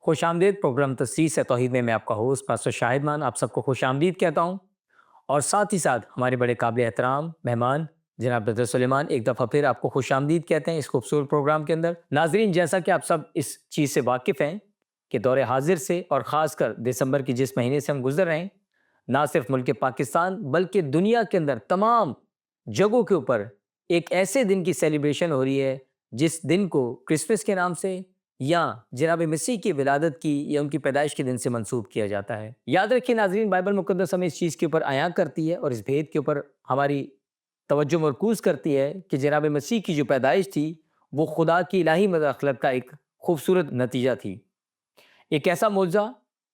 خوش آمدید پروگرام تسیس ہے توحید میں آپ کا ہوسٹ پاسٹر شاہد مان آپ سب کو خوش آمدید کہتا ہوں، اور ساتھ ہی ساتھ ہمارے بڑے قابل احترام مہمان جناب برادر سلیمان ایک دفعہ پھر آپ کو خوش آمدید کہتے ہیں اس خوبصورت پروگرام کے اندر۔ ناظرین، جیسا کہ آپ سب اس چیز سے واقف ہیں کہ دور حاضر سے اور خاص کر دسمبر کی جس مہینے سے ہم گزر رہے ہیں، نہ صرف ملک پاکستان بلکہ دنیا کے اندر تمام جگہوں کے اوپر ایک ایسے دن کی سیلیبریشن ہو رہی ہے جس دن کو کرسمس کے نام سے یا جناب مسیح کی ولادت کی یا ان کی پیدائش کے دن سے منسوب کیا جاتا ہے۔ یاد رکھیے ناظرین، بائبل مقدس ہمیں اس چیز کے اوپر عیاں کرتی ہے اور اس بھید کے اوپر ہماری توجہ مرکوز کرتی ہے کہ جناب مسیح کی جو پیدائش تھی وہ خدا کی الہی مداخلت کا ایک خوبصورت نتیجہ تھی، ایک ایسا معجزہ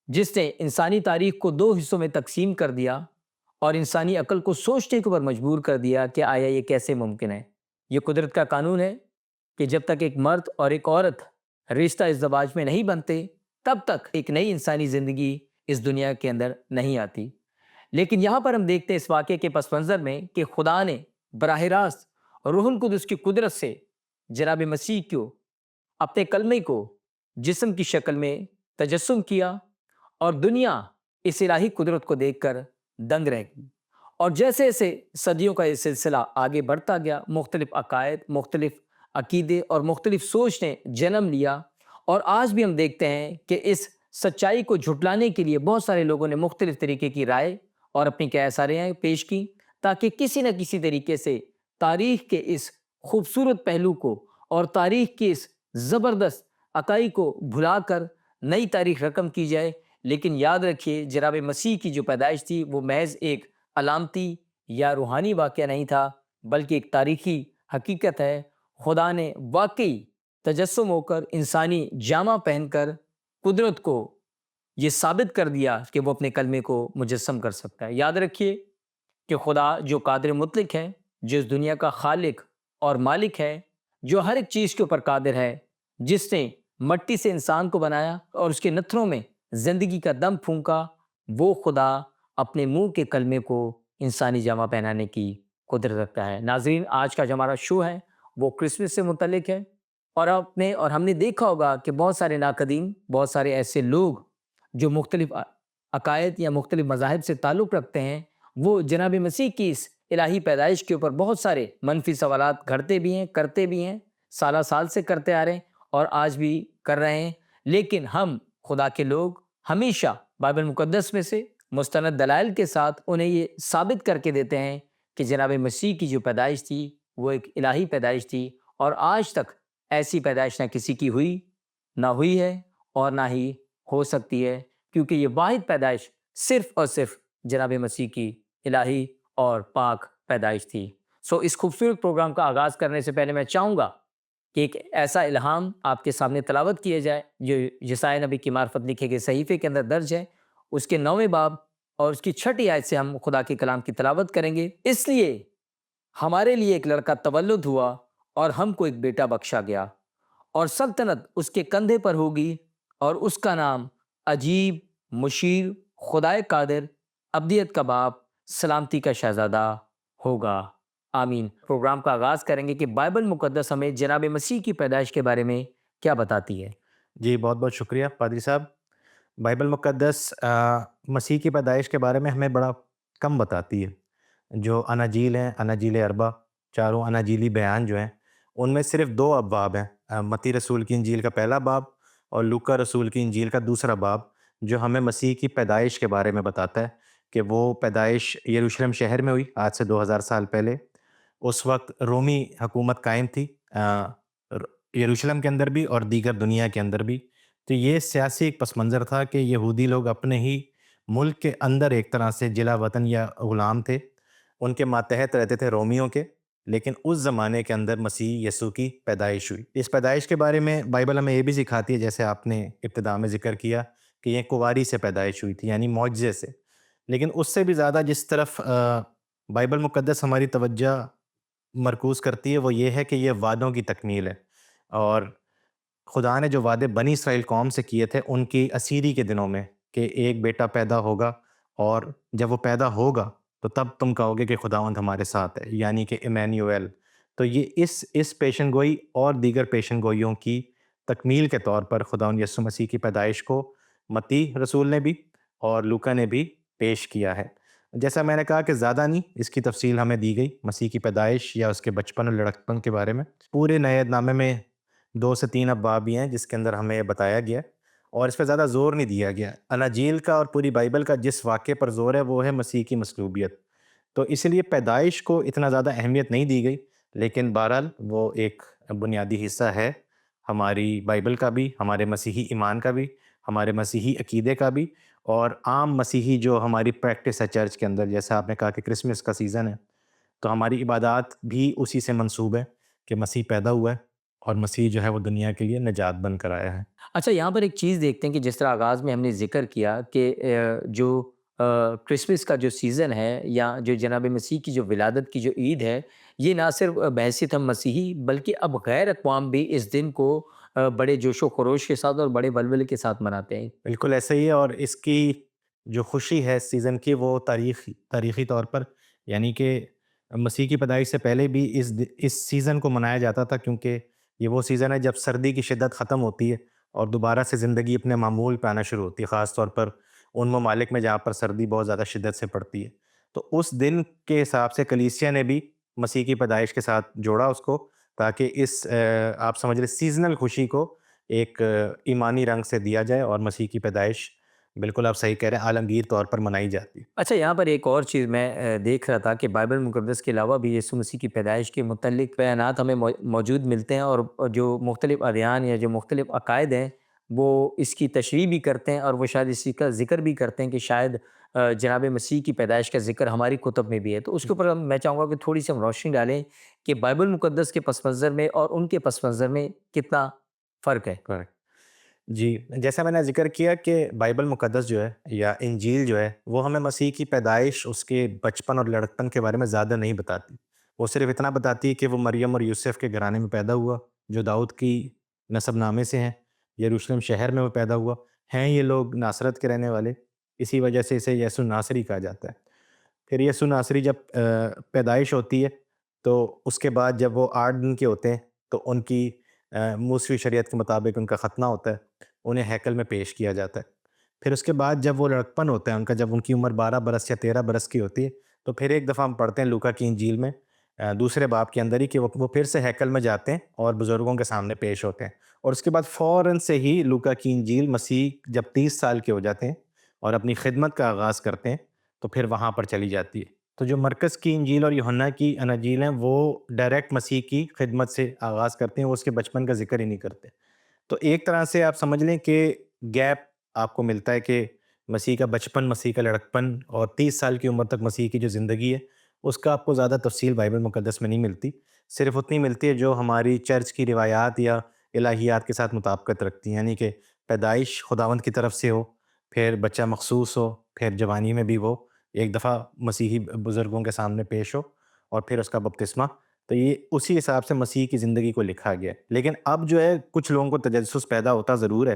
جس نے انسانی تاریخ کو دو حصوں میں تقسیم کر دیا اور انسانی عقل کو سوچنے کے اوپر مجبور کر دیا کہ آیا یہ کیسے ممکن ہے۔ یہ قدرت کا قانون ہے کہ جب تک ایک مرد اور ایک عورت رشتہ ازدواج میں نہیں بنتے تب تک ایک نئی انسانی زندگی اس دنیا کے اندر نہیں آتی۔ لیکن یہاں پر ہم دیکھتے ہیں اس واقعے کے پس منظر میں کہ خدا نے براہ راست روح القدس کی قدرت سے جناب مسیح کو اپنے کلمے کو جسم کی شکل میں تجسم کیا، اور دنیا اس الہی قدرت کو دیکھ کر دنگ رہ گئی۔ اور جیسے جیسے صدیوں کا یہ سلسلہ آگے بڑھتا گیا، مختلف عقائد، مختلف عقیدے اور مختلف سوچ نے جنم لیا، اور آج بھی ہم دیکھتے ہیں کہ اس سچائی کو جھٹلانے کے لیے بہت سارے لوگوں نے مختلف طریقے کی رائے اور اپنی کیا ساریاں پیش کی تاکہ کسی نہ کسی طریقے سے تاریخ کے اس خوبصورت پہلو کو اور تاریخ کی اس زبردست عقائی کو بھلا کر نئی تاریخ رقم کی جائے۔ لیکن یاد رکھیے جناب مسیح کی جو پیدائش تھی وہ محض ایک علامتی یا روحانی واقعہ نہیں تھا بلکہ ایک تاریخی حقیقت ہے۔ خدا نے واقعی تجسم ہو کر انسانی جامہ پہن کر قدرت کو یہ ثابت کر دیا کہ وہ اپنے کلمے کو مجسم کر سکتا ہے۔ یاد رکھیے کہ خدا جو قادر مطلق ہے، جو اس دنیا کا خالق اور مالک ہے، جو ہر ایک چیز کے اوپر قادر ہے، جس نے مٹی سے انسان کو بنایا اور اس کے نتھروں میں زندگی کا دم پھونکا، وہ خدا اپنے منہ کے کلمے کو انسانی جامہ پہنانے کی قدرت رکھتا ہے۔ ناظرین، آج کا جو ہمارا شو ہے وہ کرسمس سے متعلق ہے، اور ہم نے دیکھا ہوگا کہ بہت سارے ناقدین، بہت سارے ایسے لوگ جو مختلف عقائد یا مختلف مذاہب سے تعلق رکھتے ہیں، وہ جناب مسیح کی اس الہی پیدائش کے اوپر بہت سارے منفی سوالات گھڑتے بھی ہیں، کرتے بھی ہیں، سالہ سال سے کرتے آ رہے ہیں اور آج بھی کر رہے ہیں۔ لیکن ہم خدا کے لوگ ہمیشہ بائبل مقدس میں سے مستند دلائل کے ساتھ انہیں یہ ثابت کر کے دیتے ہیں کہ جناب مسیح کی جو پیدائش تھی وہ ایک الہی پیدائش تھی، اور آج تک ایسی پیدائش نہ کسی کی ہوئی، نہ ہوئی ہے اور نہ ہی ہو سکتی ہے، کیونکہ یہ واحد پیدائش صرف اور صرف جناب مسیح کی الہی اور پاک پیدائش تھی۔ اس خوبصورت پروگرام کا آغاز کرنے سے پہلے میں چاہوں گا کہ ایک ایسا الہام آپ کے سامنے تلاوت کیا جائے جو یسایا نبی کی معرفت لکھے گئے صحیفے کے اندر درج ہے، اس کے 9ویں باب اور اس کی 6ٹھی آیت سے ہم خدا کے کلام کی تلاوت کریں گے۔ اس لیے ہمارے لیے ایک لڑکا تولد ہوا اور ہم کو ایک بیٹا بخشا گیا، اور سلطنت اس کے کندھے پر ہوگی، اور اس کا نام عجیب، مشیر، خدائے قادر، ابدیت کا باپ، سلامتی کا شہزادہ ہوگا۔ آمین۔ پروگرام کا آغاز کریں گے کہ بائبل مقدس ہمیں جناب مسیح کی پیدائش کے بارے میں کیا بتاتی ہے۔ جی بہت بہت شکریہ پادری صاحب۔ بائبل مقدس مسیح کی پیدائش کے بارے میں ہمیں بڑا کم بتاتی ہے۔ جو اناجیل ہیں، اناجیل اربع، چاروں اناجیلی بیان جو ہیں، ان میں صرف 2 ابواب ہیں، متی رسول کی انجیل کا پہلا باب اور لوکا رسول کی انجیل کا دوسرا باب، جو ہمیں مسیح کی پیدائش کے بارے میں بتاتا ہے کہ وہ پیدائش یروشلم شہر میں ہوئی آج سے 2000 سال پہلے۔ اس وقت رومی حکومت قائم تھی یروشلم کے اندر بھی اور دیگر دنیا کے اندر بھی۔ تو یہ سیاسی ایک پس منظر تھا کہ یہودی لوگ اپنے ہی ملک کے اندر ایک طرح سے جلا وطن یا غلام تھے، ان کے ماتحت رہتے تھے رومیوں کے، لیکن اس زمانے کے اندر مسیح یسوع کی پیدائش ہوئی۔ اس پیدائش کے بارے میں بائبل ہمیں یہ بھی سکھاتی ہے، جیسے آپ نے ابتدا میں ذکر کیا، کہ یہ کنواری سے پیدائش ہوئی تھی، یعنی معجزے سے۔ لیکن اس سے بھی زیادہ جس طرف بائبل مقدس ہماری توجہ مرکوز کرتی ہے وہ یہ ہے کہ یہ وعدوں کی تکمیل ہے، اور خدا نے جو وعدے بنی اسرائیل قوم سے کیے تھے ان کی اسیری کے دنوں میں، کہ ایک بیٹا پیدا ہوگا، اور جب وہ پیدا ہوگا تو تب تم کہو گے کہ خداوند ہمارے ساتھ ہے، یعنی کہ ایمینویل۔ تو یہ اس پیشن گوئی اور دیگر پیشن گوئیوں کی تکمیل کے طور پر خداوند یسوع مسیح کی پیدائش کو متی رسول نے بھی اور لوکا نے بھی پیش کیا ہے۔ جیسا میں نے کہا کہ زیادہ نہیں اس کی تفصیل ہمیں دی گئی مسیح کی پیدائش یا اس کے بچپن اور لڑکپن کے بارے میں۔ پورے نئے عہد نامے میں 2 سے 3 ابواب بھی ہیں جس کے اندر ہمیں بتایا گیا ہے اور اس پہ زیادہ زور نہیں دیا گیا۔ اناجیل کا اور پوری بائبل کا جس واقعے پر زور ہے وہ ہے مسیح کی مصلوبیت، تو اس لیے پیدائش کو اتنا زیادہ اہمیت نہیں دی گئی، لیکن بہرحال وہ ایک بنیادی حصہ ہے ہماری بائبل کا بھی، ہمارے مسیحی ایمان کا بھی، ہمارے مسیحی عقیدے کا بھی، اور عام مسیحی جو ہماری پریکٹس ہے چرچ کے اندر۔ جیسا آپ نے کہا کہ کرسمس کا سیزن ہے، تو ہماری عبادات بھی اسی سے منسوب ہے کہ مسیح پیدا ہوا ہے اور مسیح جو ہے وہ دنیا کے لیے نجات بن کر آیا ہے۔ اچھا، یہاں پر ایک چیز دیکھتے ہیں کہ جس طرح آغاز میں ہم نے ذکر کیا کہ جو کرسمس کا جو سیزن ہے یا جو جناب مسیح کی جو ولادت کی جو عید ہے، یہ نہ صرف بحیثیت ہم مسیحی بلکہ اب غیر اقوام بھی اس دن کو بڑے جوش و خروش کے ساتھ اور بڑے ولولے کے ساتھ مناتے ہیں۔ بالکل ایسا ہی ہے، اور اس کی جو خوشی ہے اس سیزن کی وہ تاریخی طور پر، یعنی کہ مسیح کی پیدائش سے پہلے بھی اس سیزن کو منایا جاتا تھا، کیونکہ یہ وہ سیزن ہے جب سردی کی شدت ختم ہوتی ہے اور دوبارہ سے زندگی اپنے معمول پہ آنا شروع ہوتی ہے، خاص طور پر ان ممالک میں جہاں پر سردی بہت زیادہ شدت سے پڑتی ہے۔ تو اس دن کے حساب سے کلیسیا نے بھی مسیح کی پیدائش کے ساتھ جوڑا اس کو، تاکہ اس آپ سمجھ لیں سیزنل خوشی کو ایک ایمانی رنگ سے دیا جائے، اور مسیح کی پیدائش بالکل آپ صحیح کہہ رہے ہیں عالمگیر طور پر منائی جاتی ہے۔ اچھا، یہاں پر ایک اور چیز میں دیکھ رہا تھا کہ بائبل مقدس کے علاوہ بھی یسوع مسیح کی پیدائش کے متعلق بیانات ہمیں موجود ملتے ہیں، اور جو مختلف ادیان یا جو مختلف عقائد ہیں وہ اس کی تشریح بھی کرتے ہیں، اور وہ شاید اسی کا ذکر بھی کرتے ہیں کہ شاید جناب مسیح کی پیدائش کا ذکر ہماری کتب میں بھی ہے۔ تو اس کے اوپر میں چاہوں گا کہ تھوڑی سی ہم روشنی ڈالیں کہ بائبل مقدس کے پس منظر میں اور ان کے پس منظر میں کتنا فرق ہے۔ کریکٹ۔ جی، جیسا میں نے ذکر کیا کہ بائبل مقدس جو ہے یا انجیل جو ہے وہ ہمیں مسیح کی پیدائش، اس کے بچپن اور لڑکپن کے بارے میں زیادہ نہیں بتاتی۔ وہ صرف اتنا بتاتی ہے کہ وہ مریم اور یوسف کے گھرانے میں پیدا ہوا، جو داؤد کی نسب نامے سے ہیں، یروشلم شہر میں وہ پیدا ہوا، ہیں یہ لوگ ناصرت کے رہنے والے، اسی وجہ سے اسے یسوع ناصری کہا جاتا ہے۔ پھر یسوع ناصری جب پیدائش ہوتی ہے تو اس کے بعد جب وہ 8 دن کے ہوتے ہیں تو ان کی موسوی شریعت کے مطابق ان کا ختنہ ہوتا ہے، انہیں ہیکل میں پیش کیا جاتا ہے۔ پھر اس کے بعد جب وہ لڑکپن ہوتا ہے ان کا، جب ان کی عمر 12 برس یا 13 برس کی ہوتی ہے، تو پھر ایک دفعہ ہم پڑھتے ہیں لوکا کی انجیل میں دوسرے باب کے اندر ہی کہ وہ پھر سے ہیکل میں جاتے ہیں اور بزرگوں کے سامنے پیش ہوتے ہیں، اور اس کے بعد فوراً سے ہی لوکا کی انجیل مسیح جب 30 سال کے ہو جاتے ہیں اور اپنی خدمت کا آغاز کرتے ہیں تو پھر وہاں پر چلی جاتی ہے۔ تو جو مرکز کی انجیل اور یوحنا کی اناجیل ہیں وہ ڈائریکٹ مسیح کی خدمت سے آغاز کرتے ہیں، وہ اس کے بچپن کا ذکر ہی نہیں کرتے۔ تو ایک طرح سے آپ سمجھ لیں کہ گیپ آپ کو ملتا ہے کہ مسیح کا بچپن، مسیح کا لڑکپن اور 30 سال کی عمر تک مسیح کی جو زندگی ہے اس کا آپ کو زیادہ تفصیل بائبل مقدس میں نہیں ملتی، صرف اتنی ملتی ہے جو ہماری چرچ کی روایات یا الہیات کے ساتھ مطابقت رکھتی ہیں، یعنی کہ پیدائش خداوند کی طرف سے ہو، پھر بچہ مخصوص ہو، پھر جوانی میں بھی وہ ایک دفعہ مسیحی بزرگوں کے سامنے پیش ہو، اور پھر اس کا بپتسمہ۔ تو یہ اسی حساب سے مسیح کی زندگی کو لکھا گیا ہے۔ لیکن اب جو ہے کچھ لوگوں کو تجسس پیدا ہوتا ضرور ہے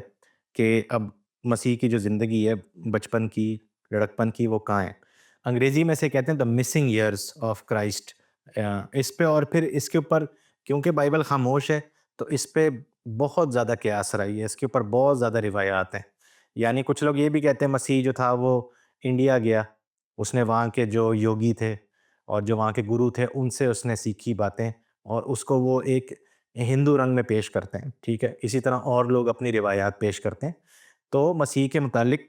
کہ اب مسیح کی جو زندگی ہے بچپن کی، لڑکپن کی، وہ کہاں ہے۔ انگریزی میں سے کہتے ہیں the missing years of Christ. اس پہ اور پھر اس کے اوپر کیونکہ بائبل خاموش ہے تو اس پہ بہت زیادہ قیاس رہی ہے، اس کے اوپر بہت زیادہ روایات ہیں۔ یعنی کچھ لوگ یہ بھی کہتے ہیں مسیح جو تھا وہ انڈیا گیا، اس نے وہاں کے جو یوگی تھے اور جو وہاں کے گرو تھے ان سے اس نے سیکھی باتیں، اور اس کو وہ ایک ہندو رنگ میں پیش کرتے ہیں، ٹھیک ہے۔ اسی طرح اور لوگ اپنی روایات پیش کرتے ہیں۔ تو مسیح کے متعلق،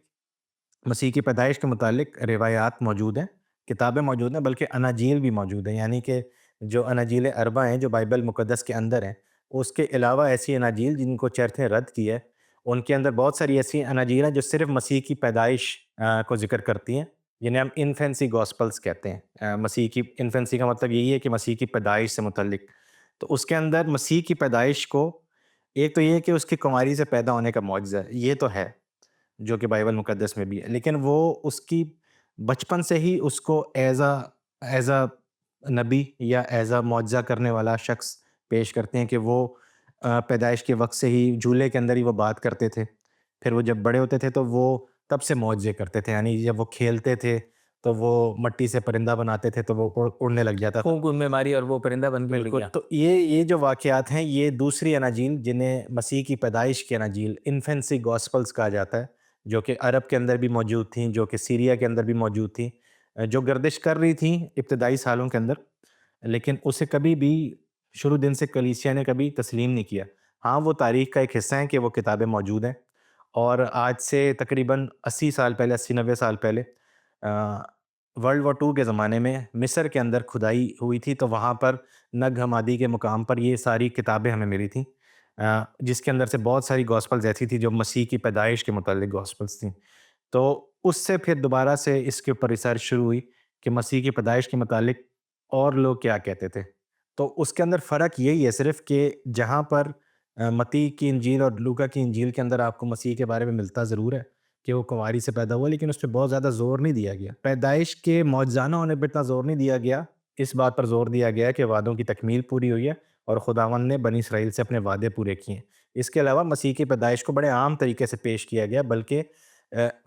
مسیح کی پیدائش کے متعلق روایات موجود ہیں، کتابیں موجود ہیں، بلکہ اناجیل بھی موجود ہیں، یعنی کہ جو اناجیل اربع ہیں جو بائبل مقدس کے اندر ہیں، اس کے علاوہ ایسی اناجیل جن کو چرچ نے رد کیا ہے، ان کے اندر بہت ساری ایسی اناجیل ہیں جو صرف مسیح کی پیدائش کو ذکر کرتی ہیں، جنہیں ہم انفینسی گاسپلز کہتے ہیں۔ مسیح کی انفینسی کا مطلب یہی ہے کہ مسیح کی پیدائش سے متعلق۔ تو اس کے اندر مسیح کی پیدائش کو، ایک تو یہ ہے کہ اس کی کنواری سے پیدا ہونے کا معجزہ ہے، یہ تو ہے جو کہ بائبل مقدس میں بھی ہے، لیکن وہ اس کی بچپن سے ہی اس کو ایز اے نبی یا ایز اے معجزہ کرنے والا شخص پیش کرتے ہیں کہ وہ پیدائش کے وقت سے ہی جھولے کے اندر ہی وہ بات کرتے تھے، پھر وہ جب بڑے ہوتے تھے تو وہ تب سے معجزے کرتے تھے، یعنی جب وہ کھیلتے تھے تو وہ مٹی سے پرندہ بناتے تھے تو وہ اڑنے لگ جاتا تھا۔ پھونک ان میں ماری اور وہ پرندہ بن کے اڑ بالکل، گیا۔ تو یہ جو واقعات ہیں یہ دوسری اناجیل جنہیں مسیح کی پیدائش کی اناجیل انفینسی گاسپلز کہا جاتا ہے، جو کہ عرب کے اندر بھی موجود تھیں، جو کہ سیریا کے اندر بھی موجود تھیں، جو گردش کر رہی تھیں ابتدائی سالوں کے اندر، لیکن اسے کبھی بھی شروع دن سے کلیسیا نے کبھی تسلیم نہیں کیا۔ ہاں، وہ تاریخ کا ایک حصہ ہیں کہ وہ کتابیں موجود ہیں، اور آج سے تقریباً 80 سال پہلے، 80-90 سال پہلے ورلڈ وار 2 کے زمانے میں مصر کے اندر کھدائی ہوئی تھی، تو وہاں پر نگ حمادی کے مقام پر یہ ساری کتابیں ہمیں ملی تھیں، جس کے اندر سے بہت ساری گاسپلز ایسی تھی جو مسیح کی پیدائش کے متعلق گاسپلز تھیں۔ تو اس سے پھر دوبارہ سے اس کے اوپر ریسرچ شروع ہوئی کہ مسیح کی پیدائش کے متعلق اور لوگ کیا کہتے تھے۔ تو اس کے اندر فرق یہی ہے صرف کہ جہاں پر متی کی انجیل اور لوکا کی انجیل کے اندر آپ کو مسیح کے بارے میں ملتا ضرور ہے کہ وہ کنواری سے پیدا ہوا، لیکن اس پہ بہت زیادہ زور نہیں دیا گیا۔ پیدائش کے معجزانہ ہونے پہ اتنا زور نہیں دیا گیا، اس بات پر زور دیا گیا کہ وعدوں کی تکمیل پوری ہوئی ہے اور خداوند نے بنی اسرائیل سے اپنے وعدے پورے کیے ہیں۔ اس کے علاوہ مسیح کی پیدائش کو بڑے عام طریقے سے پیش کیا گیا، بلکہ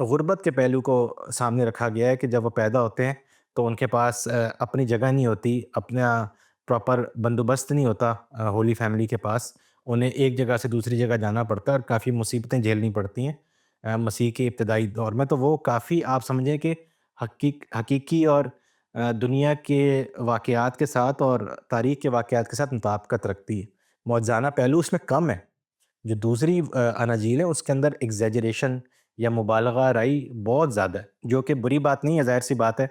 غربت کے پہلو کو سامنے رکھا گیا ہے کہ جب وہ پیدا ہوتے ہیں تو ان کے پاس اپنی جگہ نہیں ہوتی، اپنا پراپر بندوبست نہیں ہوتا ہولی فیملی کے پاس، انہیں ایک جگہ سے دوسری جگہ جانا پڑتا ہے اور کافی مصیبتیں جھیلنی پڑتی ہیں مسیح کے ابتدائی دور میں۔ تو وہ کافی آپ سمجھیں کہ حقیقی اور دنیا کے واقعات کے ساتھ اور تاریخ کے واقعات کے ساتھ مطابقت رکھتی ہے۔ معجزانہ پہلو اس میں کم ہے۔ جو دوسری اناجیل ہے اس کے اندر ایگزیجریشن یا مبالغہ آرائی بہت زیادہ ہے، جو کہ بری بات نہیں ہے، ظاہر سی بات ہے۔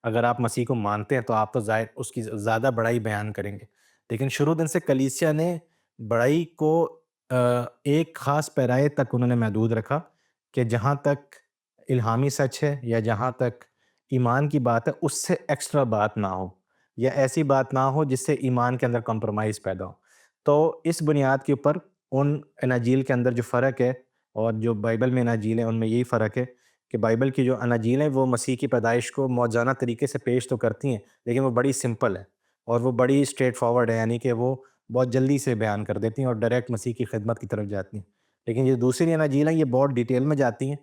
اگر آپ مسیح کو مانتے ہیں تو آپ تو ظاہر اس کی زیادہ بڑائی بیان کریں گے، لیکن شروع دن سے کلیسیا نے بڑائی کو ایک خاص پیرائے تک انہوں نے محدود رکھا کہ جہاں تک الہامی سچ ہے یا جہاں تک ایمان کی بات ہے اس سے ایکسٹرا بات نہ ہو، یا ایسی بات نہ ہو جس سے ایمان کے اندر کمپرومائز پیدا ہو۔ تو اس بنیاد کے اوپر ان اناجیل کے اندر جو فرق ہے اور جو بائبل میں اناجیل ہیں ان میں یہی فرق ہے کہ بائبل کی جو اناجیل ہیں وہ مسیح کی پیدائش کو موجزانہ طریقے سے پیش تو کرتی ہیں، لیکن وہ بڑی سمپل ہے اور وہ بڑی اسٹریٹ فارورڈ ہے، یعنی کہ وہ بہت جلدی سے بیان کر دیتی ہیں اور ڈائریکٹ مسیح کی خدمت کی طرف جاتی ہیں۔ لیکن یہ دوسری اناجیل ہیں یہ بہت ڈیٹیل میں جاتی ہیں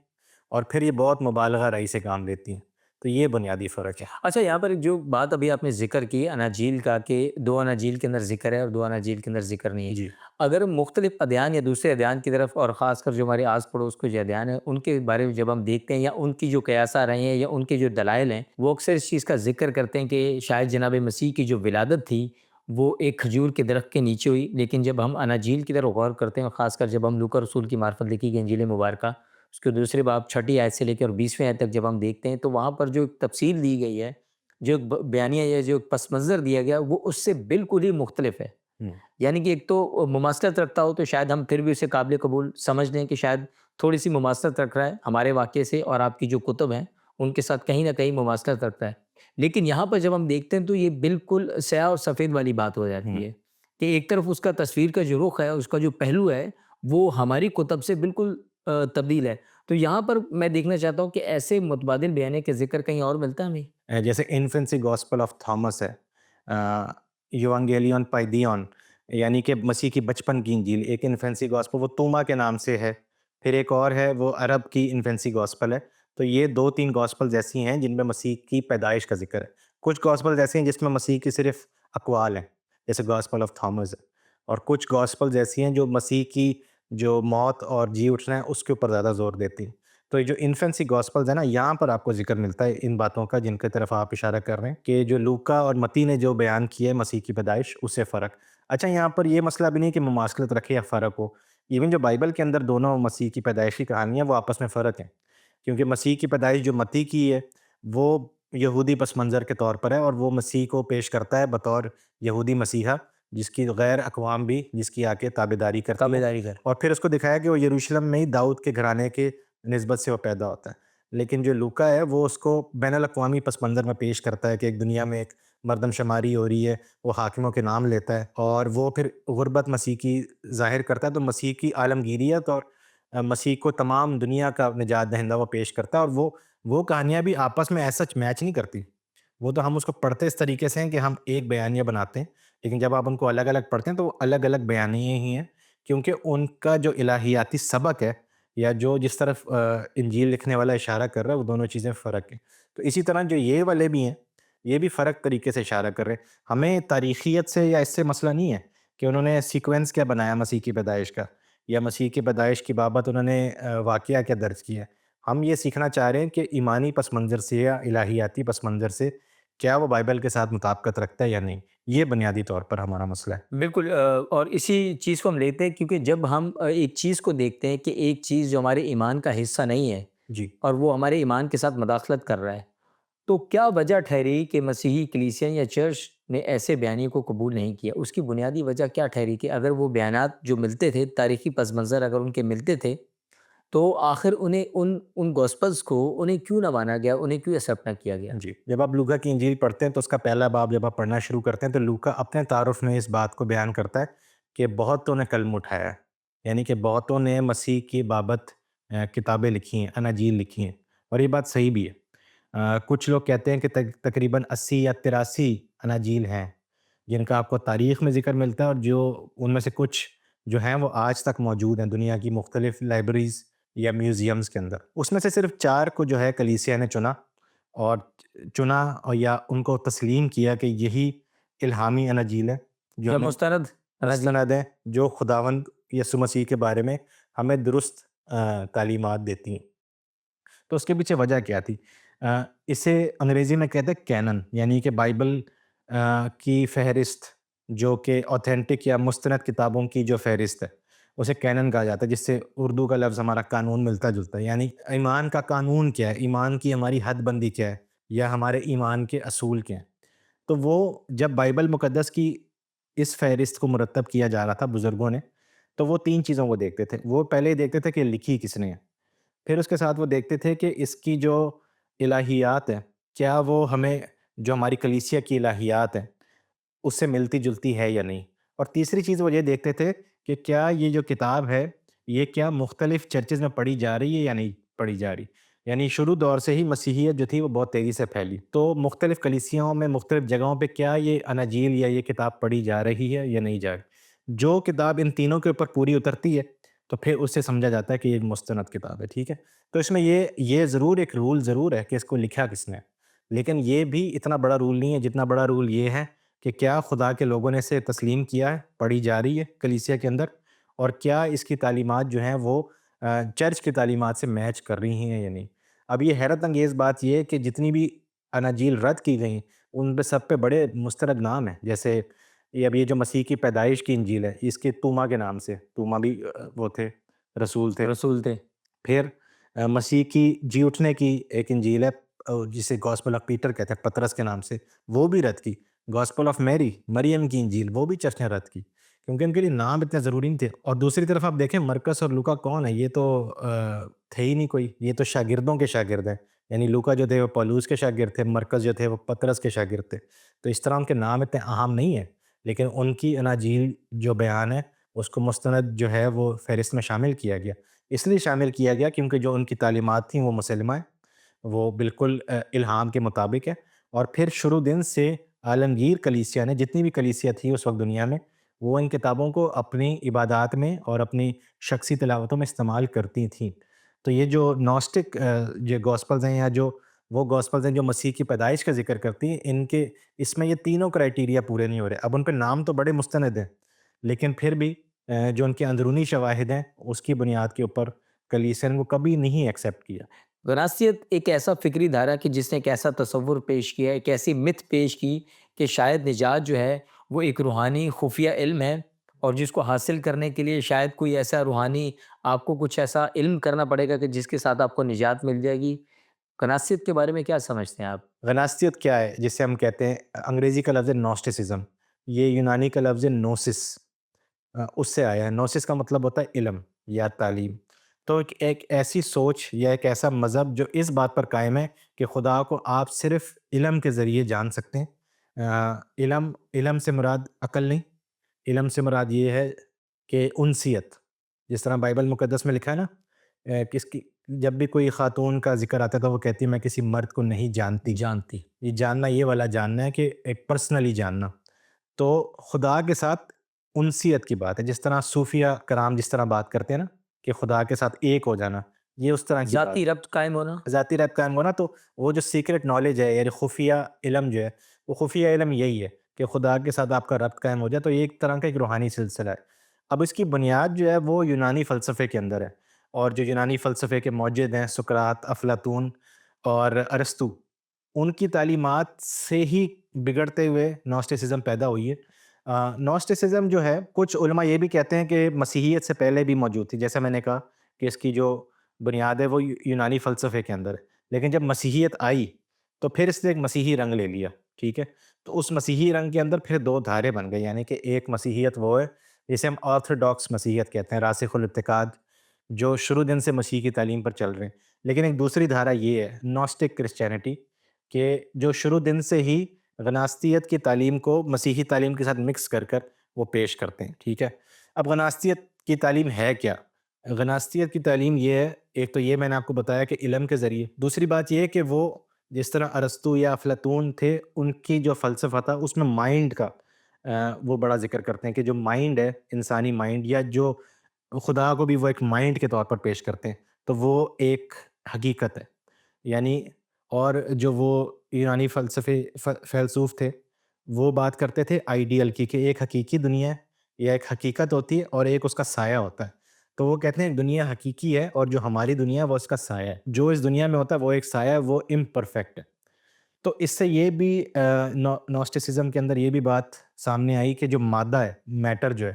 اور پھر یہ بہت مبالغہ رائی سے کام لیتی ہیں۔ تو یہ بنیادی فرق ہے۔ اچھا، یہاں پر ایک جو بات ابھی آپ نے ذکر کی اناجیل کا کہ 2 اناجیل کے اندر ذکر ہے اور 2 اناجیل کے اندر ذکر نہیں ہے، جی اگر مختلف ادیان یا دوسرے ادیان کی طرف اور خاص کر جو ہمارے آس پڑوس کے جو ادیان ہیں ان کے بارے میں جب ہم دیکھتے ہیں یا ان کی جو قیاسہ رہے ہیں یا ان کے جو دلائل ہیں، وہ اکثر اس چیز کا ذکر کرتے ہیں کہ شاید جناب مسیح کی جو ولادت تھی وہ ایک کھجور کے درخت کے نیچے ہوئی، لیکن جب ہم اناجیل کی طرف غور کرتے ہیں اور خاص کر جب ہم لوکا رسول کی معرفت لکھی گئی انجیل مبارکہ اس کے دوسرے باب 6 آیت سے لے کر 20ویں آیت تک جب ہم دیکھتے ہیں تو وہاں پر جو ایک تفصیل دی گئی ہے، جو ایک بیانیہ یا جو ایک پس منظر دیا گیا وہ اس سے بالکل ہی مختلف ہے۔ یعنی کہ ایک تو مماثلت رکھتا ہو تو شاید ہم پھر بھی اسے قابل قبول سمجھ لیں کہ شاید تھوڑی سی مماثلت رکھ رہا ہے ہمارے واقعے سے اور آپ کی جو کتب ہیں ان کے ساتھ کہیں نہ کہیں مماثلت رکھتا ہے، لیکن یہاں پر جب ہم دیکھتے ہیں تو یہ بالکل سیاہ اور سفید والی بات ہو جاتی ہے کہ ایک طرف اس کا تصویر کا جو رخ ہے، اس کا جو پہلو ہے وہ ہماری کتب سے بالکل تبدیل ہے۔ تو یہاں پر میں دیکھنا چاہتا ہوں کہ ایسے متبادل بیانے کا ذکر کہیں اور ملتا ہے ہمیں؟ جیسے انفنسی گاسپل آف تھامس ہے، یوانگیلیون پائیدیون، یعنی کہ مسیح کی بچپن کی انجیل، ایک انفنسی گاسپل وہ توما کے نام سے ہے، پھر ایک اور ہے وہ عرب کی انفنسی گاسپل ہے۔ تو یہ 2-3 گاسپلز ایسی ہیں جن میں مسیح کی پیدائش کا ذکر ہے۔ کچھ گاسپلز ایسی ہیں جس میں مسیح کی صرف اقوال ہیں، جیسے گاسپل آف تھامس ہے، اور کچھ گاسپلز ایسی ہیں جو مسیح کی جو موت اور جی اٹھنا ہے اس کے اوپر زیادہ زور دیتی ہیں۔ تو یہ جو انفنسی گاسپلز ہیں نا، یہاں پر آپ کو ذکر ملتا ہے ان باتوں کا جن کی طرف آپ اشارہ کر رہے ہیں کہ جو لوکا اور متی نے جو بیان کیا ہے مسیح کی پیدائش اس سے فرق۔ اچھا، یہاں پر یہ مسئلہ بھی نہیں کہ مماثلت رکھے یا فرق ہو، ایون جو بائبل کے اندر دونوں مسیح کی پیدائش کی کہانیاں وہ آپس میں فرق ہیں، کیونکہ مسیح کی پیدائش جو متی کی ہے وہ یہودی پس منظر کے طور پر ہے، اور وہ مسیح کو پیش کرتا ہے بطور یہودی مسیحا جس کی غیر اقوام بھی جس کی آ کے تابعداری کرتی تابع ہیں، داری کر اور پھر اس کو دکھایا کہ وہ یروشلم میں ہی داؤد کے گھرانے کے نسبت سے وہ پیدا ہوتا ہے۔ لیکن جو لوکا ہے وہ اس کو بین الاقوامی پس منظر میں پیش کرتا ہے کہ ایک دنیا میں ایک مردم شماری ہو رہی ہے، وہ حاکموں کے نام لیتا ہے اور وہ پھر غربت مسیح کی ظاہر کرتا ہے، تو مسیح کی عالمگیریت اور مسیح کو تمام دنیا کا نجات دہندہ وہ پیش کرتا ہے، اور وہ کہانیاں بھی آپس میں ایسا میچ نہیں کرتی۔ وہ تو ہم اس کو پڑھتے اس طریقے سے ہیں کہ ہم ایک بیانیہ بناتے ہیں، لیکن جب آپ ان کو الگ الگ پڑھتے ہیں تو وہ الگ الگ بیانیے ہی ہیں، کیونکہ ان کا جو الہیاتی سبق ہے یا جو جس طرف انجیل لکھنے والا اشارہ کر رہا ہے وہ دونوں چیزیں فرق ہیں. تو اسی طرح جو یہ والے بھی ہیں یہ بھی فرق طریقے سے اشارہ کر رہے ہیں. ہمیں تاریخیت سے یا اس سے مسئلہ نہیں ہے کہ انہوں نے سیکوینس کیا بنایا مسیح کی پیدائش کا, یا مسیح کی پیدائش کی بابت انہوں نے واقعہ کیا درج کیا ہے. ہم یہ سیکھنا چاہ رہے ہیں کہ ایمانی پس منظر سے یا الہیاتی پس منظر سے کیا وہ بائبل کے ساتھ مطابقت رکھتا ہے یا نہیں. یہ بنیادی طور پر ہمارا مسئلہ ہے. بالکل اور اسی چیز کو ہم لیتے ہیں کیونکہ جب ہم ایک چیز کو دیکھتے ہیں کہ ایک چیز جو ہمارے ایمان کا حصہ نہیں ہے جی اور وہ ہمارے ایمان کے ساتھ مداخلت کر رہا ہے، تو کیا وجہ ٹھہری کہ مسیحی کلیسیا یا چرچ نے ایسے بیانیے کو قبول نہیں کیا؟ اس کی بنیادی وجہ کیا ٹھہری کہ اگر وہ بیانات جو ملتے تھے، تاریخی پس منظر اگر ان کے ملتے تھے، تو آخر انہیں ان گوسپلز کو انہیں کیوں نہ مانا گیا، انہیں کیوں ایکسیپٹ نہ کیا گیا؟ جی, جب آپ لوکا کی انجیل پڑھتے ہیں تو اس کا پہلا باب جب آپ پڑھنا شروع کرتے ہیں تو لوکا اپنے تعارف میں اس بات کو بیان کرتا ہے کہ بہتوں نے قلم اٹھایا ہے, یعنی کہ بہتوں نے مسیح کی بابت کتابیں لکھی ہیں, اناجیل لکھی ہیں, اور یہ بات صحیح بھی ہے. کچھ لوگ کہتے ہیں کہ تقریباً 80 یا 83 اناجیل ہیں جن کا آپ کو تاریخ میں ذکر ملتا ہے, اور جو ان میں سے کچھ جو ہیں وہ آج تک موجود ہیں دنیا کی مختلف لائبریریز یا میوزیمز کے اندر. اس میں سے صرف 4 کو جو ہے کلیسیا نے چنا اور یا ان کو تسلیم کیا کہ یہی الہامی اناجیل ہے جو جو ہمیں مستند ہیں, جو خداوند یسوع مسیح کے بارے میں ہمیں درست تعلیمات دیتی ہیں. تو اس کے پیچھے وجہ کیا تھی؟ اسے انگریزی میں کہتے ہیں کینن, یعنی کہ بائبل کی فہرست, جو کہ اوتھینٹک یا مستند کتابوں کی جو فہرست ہے اسے کینن کہا جاتا ہے, جس سے اردو کا لفظ ہمارا قانون ملتا جلتا ہے. یعنی ایمان کا قانون کیا ہے, ایمان کی ہماری حد بندی کیا ہے, یا ہمارے ایمان کے اصول کیا ہیں. تو وہ جب بائبل مقدس کی اس فہرست کو مرتب کیا جا رہا تھا بزرگوں نے, تو وہ 3 چیزوں کو دیکھتے تھے. وہ پہلے دیکھتے تھے کہ لکھی کس نے ہے, پھر اس کے ساتھ وہ دیکھتے تھے کہ اس کی جو الہیات ہیں کیا وہ ہمیں جو ہماری کلیسیا کی الہیات ہیں اس سے ملتی جلتی ہے یا نہیں, اور تیسری چیز وہ یہ دیکھتے تھے کہ کیا یہ جو کتاب ہے یہ کیا مختلف چرچز میں پڑھی جا رہی ہے یا نہیں پڑھی جا رہی. یعنی شروع دور سے ہی مسیحیت جو تھی وہ بہت تیزی سے پھیلی, تو مختلف کلیسیاؤں میں مختلف جگہوں پہ کیا یہ اناجیل یا یہ کتاب پڑھی جا رہی ہے یا نہیں جا رہی. جو کتاب ان تینوں کے اوپر پوری اترتی ہے تو پھر اس سے سمجھا جاتا ہے کہ یہ مستند کتاب ہے. ٹھیک ہے, تو اس میں یہ ضرور ایک رول ضرور ہے کہ اس کو لکھا کس نے, لیکن یہ بھی اتنا بڑا رول نہیں ہے جتنا بڑا رول یہ ہے کہ کیا خدا کے لوگوں نے اسے تسلیم کیا ہے, پڑھی جا رہی ہے کلیسیا کے اندر, اور کیا اس کی تعلیمات جو ہیں وہ چرچ کی تعلیمات سے میچ کر رہی ہیں یا نہیں. اب یہ حیرت انگیز بات یہ ہے کہ جتنی بھی اناجیل رد کی گئیں ان پہ سب پہ بڑے مستند نام ہیں. جیسے یہ جو مسیح کی پیدائش کی انجیل ہے اس کے توما کے نام سے, توما بھی وہ تھے رسول تھے. رسول تھے. پھر مسیح کی جی اٹھنے کی ایک انجیل ہے جسے گاسپل آف پیٹر کہتے ہیں پطرس کے نام سے, وہ بھی رد کی. گاسپل آف میری, مریم کی انجیل, وہ بھی چرچ نے رد کی کیونکہ ان کے لیے نام اتنے ضروری نہیں تھے. اور دوسری طرف آپ دیکھیں مرکس اور لوکا کون ہے, یہ تو تھے ہی نہیں کوئی, یہ تو شاگردوں کے شاگرد ہیں. یعنی لوکا جو تھے وہ پولوس کے شاگرد تھے, مرکز جو تھے وہ پطرس کے شاگرد تھے. تو اس طرح ان کے نام اتنے اہم نہیں ہیں, لیکن ان کی اناجیل جو بیان ہے اس کو مستند جو ہے وہ فہرست میں شامل کیا گیا. اس لیے شامل کیا گیا کیونکہ جو ان کی تعلیمات تھیں وہ مسلمہ ہیں, وہ بالکل الہام کے مطابق ہے. اور پھر شروع دن سے عالمگیر کلیسیا نے, جتنی بھی کلیسیا تھی اس وقت دنیا میں, وہ ان کتابوں کو اپنی عبادات میں اور اپنی شخصی تلاوتوں میں استعمال کرتی تھیں. تو یہ جو نوسٹک جو گاسپلز ہیں یا جو وہ گاسپلز ہیں جو مسیح کی پیدائش کا ذکر کرتی ہیں, ان کے اس میں یہ تینوں کرائٹیریا پورے نہیں ہو رہے. اب ان پہ نام تو بڑے مستند ہیں, لیکن پھر بھی جو ان کے اندرونی شواہد ہیں اس کی بنیاد کے اوپر کلیسیا نے وہ کبھی نہیں ایکسیپٹ کیا. غناصیت ایک ایسا فکری دھارا کہ جس نے ایک ایسا تصور پیش کیا, ایک ایسی مت پیش کی کہ شاید نجات جو ہے وہ ایک روحانی خفیہ علم ہے, اور جس کو حاصل کرنے کے لیے شاید کوئی ایسا روحانی آپ کو کچھ ایسا علم کرنا پڑے گا کہ جس کے ساتھ آپ کو نجات مل جائے گی. غناصیت کے بارے میں کیا سمجھتے ہیں آپ؟ غناصیت کیا ہے, جسے ہم کہتے ہیں, انگریزی کا لفظ ہے نوسٹسزم, یہ یونانی کا لفظ ہے نوسس, اس سے آیا ہے. نوسس کا مطلب ہوتا ہے علم یا تعلیم. تو ایک ایسی سوچ یا ایک ایسا مذہب جو اس بات پر قائم ہے کہ خدا کو آپ صرف علم کے ذریعے جان سکتے ہیں. علم سے مراد عقل نہیں, علم سے مراد یہ ہے کہ انسیت, جس طرح بائبل مقدس میں لکھا ہے نا, کس کی جب بھی کوئی خاتون کا ذکر آتا ہے تو وہ کہتی ہے میں کسی مرد کو نہیں جانتی. یہ جاننا, یہ والا جاننا ہے کہ ایک پرسنلی جاننا. تو خدا کے ساتھ انسیت کی بات ہے, جس طرح صوفیہ کرام جس طرح بات کرتے ہیں نا کہ خدا کے ساتھ ایک ہو جانا، یہ اس طرح کی بات ذاتی ربط قائم ہونا. ذاتی رب قائم ہونا. تو وہ جو سیکرٹ نالج ہے یعنی خفیہ علم جو ہے، وہ خفیہ علم یہی ہے کہ خدا کے ساتھ آپ کا ربط قائم ہو جائے. تو یہ ایک طرح کا ایک روحانی سلسلہ ہے. اب اس کی بنیاد جو ہے وہ یونانی فلسفے کے اندر ہے، اور جو یونانی فلسفے کے موجد ہیں سقراط، افلاطون اور ارسطو، ان کی تعلیمات سے ہی بگڑتے ہوئے نوسٹسزم پیدا ہوئی ہے. نوسٹسزم جو ہے، کچھ علماء یہ بھی کہتے ہیں کہ مسیحیت سے پہلے بھی موجود تھی، جیسے میں نے کہا کہ اس کی جو بنیاد ہے وہ یونانی فلسفے کے اندر ہے. لیکن جب مسیحیت آئی تو پھر اس نے ایک مسیحی رنگ لے لیا. ٹھیک ہے، تو اس مسیحی رنگ کے اندر پھر دو دھارے بن گئے. یعنی کہ ایک مسیحیت وہ ہے جسے ہم آرتھوڈاکس مسیحیت کہتے ہیں، راسخ الاعتقاد، جو شروع دن سے مسیح کی تعلیم پر چل رہے ہیں. لیکن ایک دوسری دھارا یہ ہے نوسٹک کرسچینٹی، کہ جو شروع دن سے ہی غناصتیت کی تعلیم کو مسیحی تعلیم کے ساتھ مکس کر کر وہ پیش کرتے ہیں. ٹھیک ہے، اب غناصتیت کی تعلیم ہے کیا؟ غناصتیت کی تعلیم یہ ہے، ایک تو یہ میں نے آپ کو بتایا کہ علم کے ذریعے، دوسری بات یہ ہے کہ وہ جس طرح ارسطو یا افلاطون تھے، ان کی جو فلسفہ تھا اس میں مائنڈ کا وہ بڑا ذکر کرتے ہیں کہ جو مائنڈ ہے، انسانی مائنڈ، یا جو خدا کو بھی وہ ایک مائنڈ کے طور پر پیش کرتے ہیں، تو وہ ایک حقیقت ہے. یعنی اور جو وہ یونانی فیلسوف تھے وہ بات کرتے تھے آئیڈیل کی، کہ ایک حقیقی دنیا ہے یا ایک حقیقت ہوتی ہے اور ایک اس کا سایہ ہوتا ہے. تو وہ کہتے ہیں دنیا حقیقی ہے اور جو ہماری دنیا ہے وہ اس کا سایہ ہے. جو اس دنیا میں ہوتا ہے وہ ایک سایہ ہے، وہ امپرفیکٹ ہے. تو اس سے یہ بھی نوسٹسزم کے اندر یہ بھی بات سامنے آئی کہ جو مادہ ہے، میٹر جو ہے،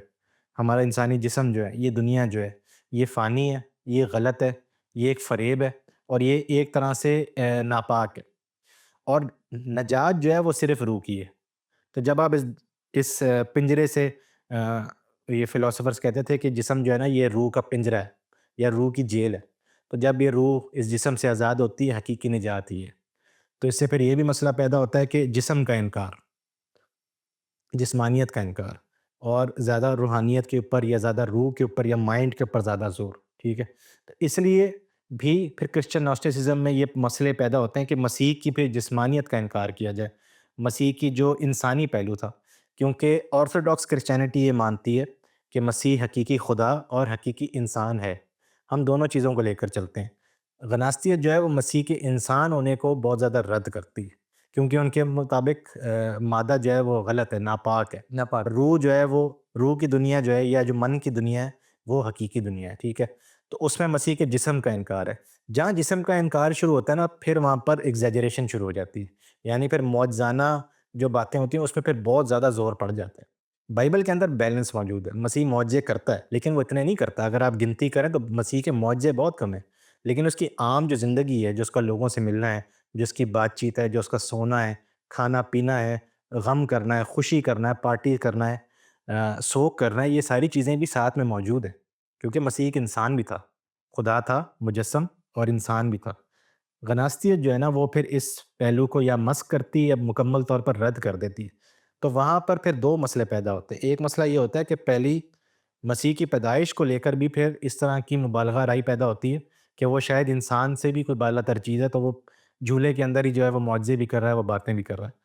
ہمارا انسانی جسم جو ہے، یہ دنیا جو ہے، یہ فانی ہے، یہ غلط ہے، یہ ایک فریب ہے، اور یہ ایک طرح سے ناپاک ہے. اور نجات جو ہے وہ صرف روح کی ہے. تو جب آپ اس پنجرے سے یہ فلاسفرز کہتے تھے کہ جسم جو ہے نا یہ روح کا پنجرہ ہے یا روح کی جیل ہے. تو جب یہ روح اس جسم سے آزاد ہوتی ہے، حقیقی نجات ہی ہے. تو اس سے پھر یہ بھی مسئلہ پیدا ہوتا ہے کہ جسم کا انکار، جسمانیت کا انکار، اور زیادہ روحانیت کے اوپر یا زیادہ روح کے اوپر یا مائنڈ کے اوپر زیادہ زور. ٹھیک ہے، تو اس لیے بھی پھر کرسچن نوسٹسزم میں یہ مسئلے پیدا ہوتے ہیں کہ مسیح کی پھر جسمانیت کا انکار کیا جائے، مسیح کی جو انسانی پہلو تھا. کیونکہ آرتھوڈاکس کرسچینٹی یہ مانتی ہے کہ مسیح حقیقی خدا اور حقیقی انسان ہے. ہم دونوں چیزوں کو لے کر چلتے ہیں. غناصتیت جو ہے وہ مسیح کے انسان ہونے کو بہت زیادہ رد کرتی ہے، کیونکہ ان کے مطابق مادہ جو ہے وہ غلط ہے، ناپاک ہے. ناپاک. روح جو ہے وہ، روح کی دنیا جو ہے یا جو من کی دنیا ہے وہ حقیقی دنیا ہے. ٹھیک ہے، تو اس میں مسیح کے جسم کا انکار ہے. جہاں جسم کا انکار شروع ہوتا ہے نا، پھر وہاں پر ایگزیجریشن شروع ہو جاتی ہے. یعنی پھر معجزانہ جو باتیں ہوتی ہیں اس پہ پھر بہت زیادہ زور پڑ جاتا ہے. بائبل کے اندر بیلنس موجود ہے. مسیح معجزے کرتا ہے لیکن وہ اتنے نہیں کرتا. اگر آپ گنتی کریں تو مسیح کے معجزے بہت کم ہیں، لیکن اس کی عام جو زندگی ہے، جو اس کا لوگوں سے ملنا ہے، جو اس کی بات چیت ہے، جو اس کا سونا ہے، کھانا پینا ہے، غم کرنا ہے، خوشی کرنا ہے، پارٹی کرنا ہے، سوگ کرنا ہے، یہ ساری چیزیں بھی ساتھ میں موجود ہیں. کیونکہ مسیح ایک انسان بھی تھا، خدا تھا مجسم اور انسان بھی تھا. غناصتیت جو ہے نا وہ پھر اس پہلو کو یا مسخ کرتی ہے یا مکمل طور پر رد کر دیتی ہے. تو وہاں پر پھر دو مسئلے پیدا ہوتے ہیں. ایک مسئلہ یہ ہوتا ہے کہ پہلی مسیح کی پیدائش کو لے کر بھی پھر اس طرح کی مبالغہ رائی پیدا ہوتی ہے کہ وہ شاید انسان سے بھی کوئی بالا تر چیز ہے، تو وہ جھولے کے اندر ہی جو ہے وہ معجزے بھی کر رہا ہے، وہ باتیں بھی کر رہا ہے.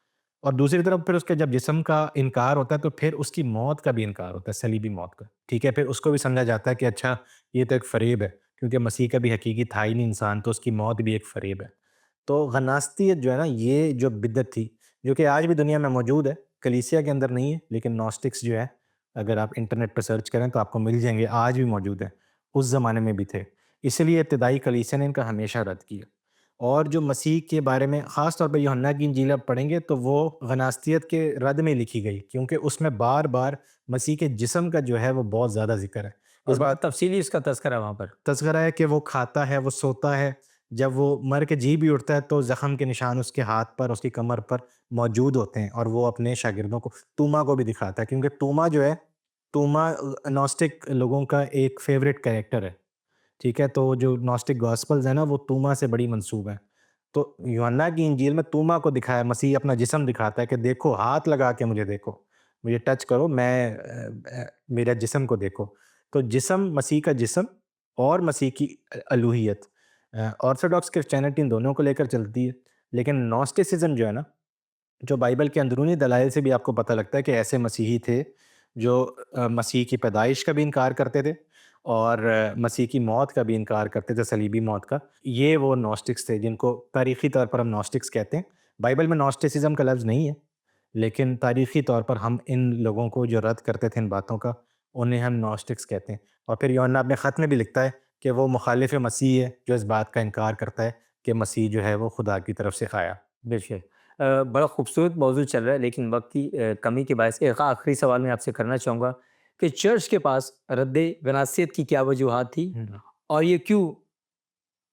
اور دوسری طرف پھر اس کے جب جسم کا انکار ہوتا ہے تو پھر اس کی موت کا بھی انکار ہوتا ہے، صلیبی موت کا. ٹھیک ہے، پھر اس کو بھی سمجھا جاتا ہے کہ اچھا یہ تو ایک فریب ہے، کیونکہ مسیح کا بھی حقیقی تھا ہی نہیں انسان، تو اس کی موت بھی ایک فریب ہے. تو غناصتیت جو ہے نا، یہ جو بدعت تھی جو کہ آج بھی دنیا میں موجود ہے، کلیسیا کے اندر نہیں ہے لیکن نوسٹکس جو ہے اگر آپ انٹرنیٹ پہ سرچ کریں تو آپ کو مل جائیں گے، آج بھی موجود ہیں، اس زمانے میں بھی تھے. اسی لیے ابتدائی کلیسیا نے ان کا ہمیشہ رد کیا. اور جو مسیح کے بارے میں خاص طور پہ یوحنا کی انجیل آپ پڑھیں گے تو وہ غناصتیت کے رد میں لکھی گئی، کیونکہ اس میں بار بار مسیح کے جسم کا جو ہے وہ بہت زیادہ ذکر ہے. اور اس بڑا بات تفصیلی اس کا تذکرہ وہاں پر. تذکرہ ہے کہ وہ کھاتا ہے، وہ سوتا ہے، جب وہ مر کے جی بھی اٹھتا ہے تو زخم کے نشان اس کے ہاتھ پر، اس کی کمر پر موجود ہوتے ہیں. اور وہ اپنے شاگردوں کو، توما کو بھی دکھاتا ہے، کیونکہ توما جو ہے، توما نوسٹک لوگوں کا ایک فیوریٹ کریکٹر ہے. ٹھیک ہے، تو جو نوسٹک گاسپلز ہیں نا وہ توما سے بڑی منسوب ہیں. تو یوحنا کی انجیل میں توما کو دکھایا، مسیح اپنا جسم دکھاتا ہے کہ دیکھو، ہاتھ لگا کے مجھے دیکھو، مجھے ٹچ کرو، میرا جسم کو دیکھو. تو جسم، مسیح کا جسم اور مسیح کی الوہیت، آرتھوڈاکس کرسچینٹی ان دونوں کو لے کر چلتی ہے. لیکن نوسٹسزم جو ہے نا، جو بائبل کے اندرونی دلائل سے بھی آپ کو پتہ لگتا ہے کہ ایسے مسیحی تھے جو مسیح کی پیدائش کا بھی انکار کرتے تھے اور مسیح کی موت کا بھی انکار کرتے تھے، صلیبی موت کا. یہ وہ نوسٹکس تھے جن کو تاریخی طور پر ہم نوسٹکس کہتے ہیں. بائبل میں نوسٹسزم کا لفظ نہیں ہے، لیکن تاریخی طور پر ہم ان لوگوں کو جو رد کرتے تھے ان باتوں کا، انہیں ہم نوسٹکس کہتے ہیں. اور پھر یوحنا اپنے خط میں بھی لکھتا ہے کہ وہ مخالف مسیح ہے جو اس بات کا انکار کرتا ہے کہ مسیح جو ہے وہ خدا کی طرف سے آیا. بے شک. بڑا خوبصورت موضوع چل رہا ہے، لیکن وقت کی کمی کے باعث ایک آخری سوال میں آپ سے کرنا چاہوں گا کہ چرچ کے پاس رد وناسیت کی کیا وجوہات تھی، اور یہ کیوں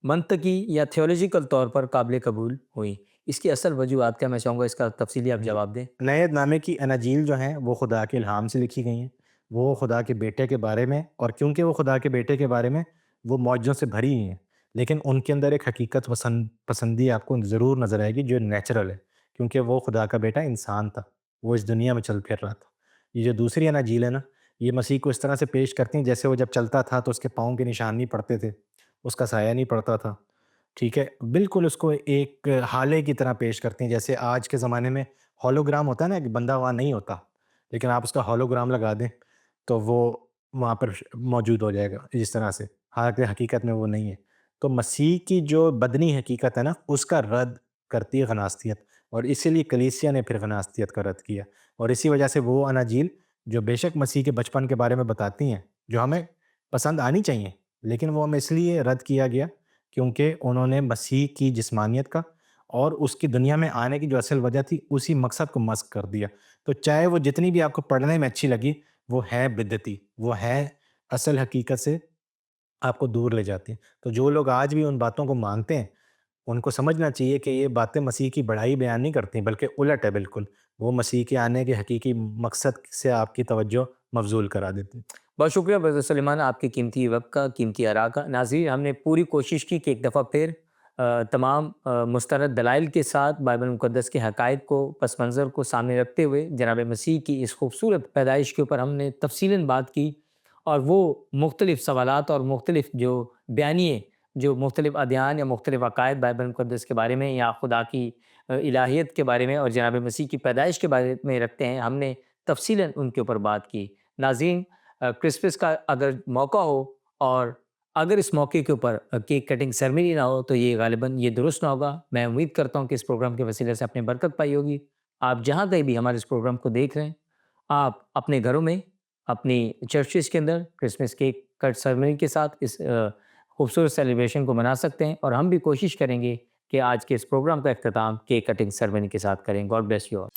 منطقی یا تھیولوجیکل طور پر قابل قبول ہوئی؟ اس کی اصل وجوہات کیا، میں چاہوں گا اس کا تفصیلی آپ جواب دیں. نئے عہد نامے کی اناجیل جو ہیں وہ خدا کے الہام سے لکھی گئی ہیں. وہ خدا کے بیٹے کے بارے میں، اور کیونکہ وہ خدا کے بیٹے کے بارے میں وہ معجزوں سے بھری ہوئی ہیں، لیکن ان کے اندر ایک حقیقت پسندی آپ کو ضرور نظر آئے گی جو نیچرل ہے، کیونکہ وہ خدا کا بیٹا انسان تھا، وہ اس دنیا میں چل پھر رہا تھا. یہ جو دوسری اناجیل ہے نا، یہ مسیح کو اس طرح سے پیش کرتی ہیں جیسے وہ جب چلتا تھا تو اس کے پاؤں کے نشان نہیں پڑتے تھے، اس کا سایہ نہیں پڑتا تھا. ٹھیک ہے، بالکل اس کو ایک حالے کی طرح پیش کرتی ہیں. جیسے آج کے زمانے میں ہولوگرام ہوتا ہے نا، کہ بندہ وہاں نہیں ہوتا لیکن آپ اس کا ہولوگرام لگا دیں تو وہ وہاں پر موجود ہو جائے گا جس طرح سے، حالانکہ حقیقت میں وہ نہیں ہے. تو مسیح کی جو بدنی حقیقت ہے نا، اس کا رد کرتی ہے غناصتیت، اور اسی لیے کلیسیا نے پھر غناصتیت کا رد کیا. اور اسی وجہ سے وہ اناجیل جو بے شک مسیح کے بچپن کے بارے میں بتاتی ہیں، جو ہمیں پسند آنی چاہیے، لیکن وہ ہمیں اس لیے رد کیا گیا کیونکہ انہوں نے مسیح کی جسمانیت کا اور اس کی دنیا میں آنے کی جو اصل وجہ تھی اسی مقصد کو مسخ کر دیا. تو چاہے وہ جتنی بھی آپ کو پڑھنے میں اچھی لگی، وہ ہے بدعتی، وہ ہے اصل حقیقت سے آپ کو دور لے جاتی ہیں. تو جو لوگ آج بھی ان باتوں کو مانتے ہیں، ان کو سمجھنا چاہیے کہ یہ باتیں مسیح کی بڑائی بیان نہیں کرتی، بلکہ الٹ ہے بالکل. وہ مسیح کے آنے کے حقیقی مقصد سے آپ کی توجہ مبذول کرا دیتی ہیں. بہت شکریہ برادر سلیمان، آپ کے قیمتی وقت کا، قیمتی آراء کا. ناظرین، ہم نے پوری کوشش کی کہ ایک دفعہ پھر تمام مستند دلائل کے ساتھ بائبل مقدس کے حقائق کو پس منظر کو سامنے رکھتے ہوئے جناب مسیح کی اس خوبصورت پیدائش کے اوپر ہم نے تفصیلاً بات کی، اور وہ مختلف سوالات اور مختلف جو بیانیے جو مختلف ادیان یا مختلف عقائد بائبل مقدس کے بارے میں یا خدا کی الہیت کے بارے میں اور جناب مسیح کی پیدائش کے بارے میں رکھتے ہیں، ہم نے تفصیلاً ان کے اوپر بات کی. ناظرین، کرسمس کا اگر موقع ہو اور اگر اس موقع کے اوپر کیک کٹنگ سرمنی نہ ہو تو یہ غالباً یہ درست نہ ہوگا. میں امید کرتا ہوں کہ اس پروگرام کے وسیلے سے اپنے برکت پائی ہوگی. آپ جہاں کہیں بھی ہمارے اس پروگرام کو دیکھ رہے ہیں، آپ اپنے گھروں میں، اپنی چرچز کے اندر کرسمس کیک کٹ سرمنی کے ساتھ اس خوبصورت سیلیبریشن کو منا سکتے ہیں، اور ہم بھی کوشش کریں گے کہ آج کے اس پروگرام کا اختتام کیک کٹنگ سرمنی کے ساتھ کریں. God bless you all.